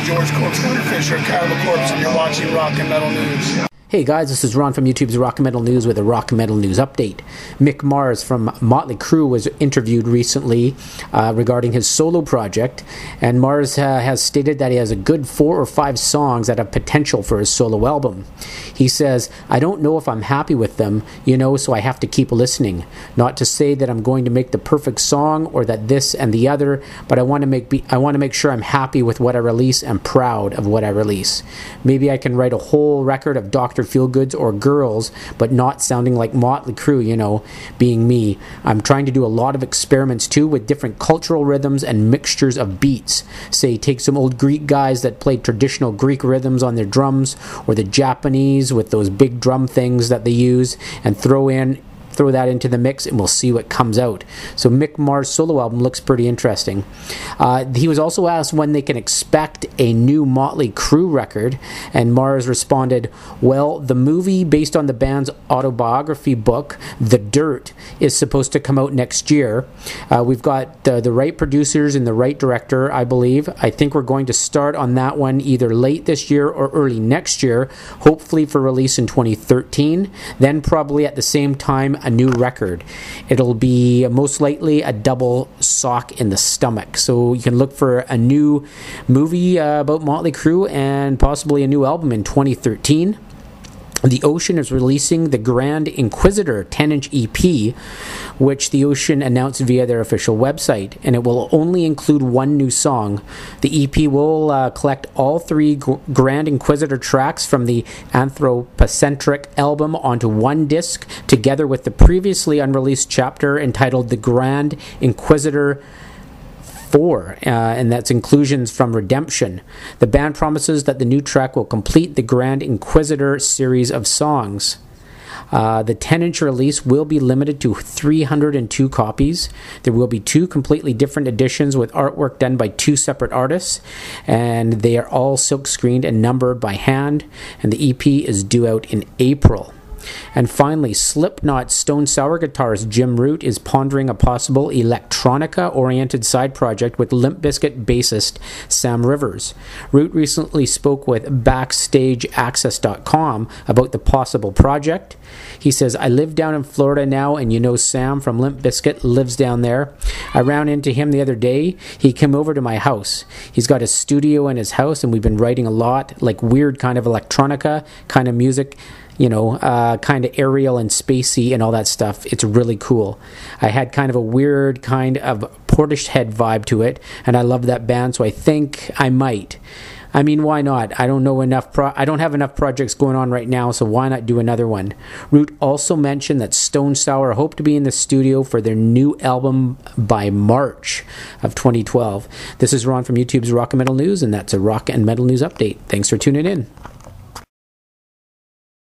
is George Corpse, Hunter Fisher, Kyle the Corpse, and you're watching Rock and Metal News. Hey guys, this is Ron from YouTube's Rock and Metal News with a Rock and Metal News update. Mick Mars from Motley Crue was interviewed recently regarding his solo project, and Mars has stated that he has a good 4 or 5 songs that have potential for his solo album. He says, "I don't know if I'm happy with them, so I have to keep listening. Not to say that I'm going to make the perfect song or that this and the other, but I want to make sure I'm happy with what I release and proud of what I release. Maybe I can write a whole record of Dr. Feelgoods or Girls, but not sounding like Motley Crue, being me. I'm trying to do a lot of experiments too with different cultural rhythms and mixtures of beats. Say, take some old Greek guys that played traditional Greek rhythms on their drums, or the Japanese with those big drum things that they use, and throw that into the mix, and we'll see what comes out." So Mick Mars' solo album looks pretty interesting. He was also asked when they can expect a new Motley Crue record, and Mars responded, "Well, the movie based on the band's autobiography book, The Dirt, is supposed to come out next year. We've got the right producers and the right director, I believe. I think we're going to start on that one either late this year or early next year, hopefully for release in 2013. Then probably at the same time a new record. It'll be most likely a double sock in the stomach." So you can look for a new movie about Motley Crue and possibly a new album in 2013. The Ocean is releasing the Grand Inquisitor 10-inch EP, which the Ocean announced via their official website, and it will only include one new song. The EP will collect all 3 Grand Inquisitor tracks from the Anthropocentric album onto one disc, together with the previously unreleased chapter entitled The Grand Inquisitor 4, and that's inclusions from Redemption. The band promises that the new track will complete the Grand Inquisitor series of songs. The 10-inch release will be limited to 302 copies. There will be 2 completely different editions with artwork done by 2 separate artists, and they are all silk-screened and numbered by hand, and the EP is due out in April. And finally, Slipknot Stone Sour guitarist Jim Root is pondering a possible electronica-oriented side project with Limp Bizkit bassist Sam Rivers. Root recently spoke with BackstageAccess.com about the possible project. He says, "I live down in Florida now, and Sam from Limp Bizkit lives down there. I ran into him the other day. He came over to my house. He's got a studio in his house, and we've been writing a lot, like weird kind of electronica kind of music, kind of aerial and spacey and all that stuff. It's really cool. I had kind of a weird kind of Portishead vibe to it, and I love that band, so I think I might. I mean, why not? I don't know enough. I don't have enough projects going on right now, so why not do another one?" Root also mentioned that Stone Sour hope to be in the studio for their new album by March of 2012. This is Ron from YouTube's Rock and Metal News, and that's a Rock and Metal News update. Thanks for tuning in.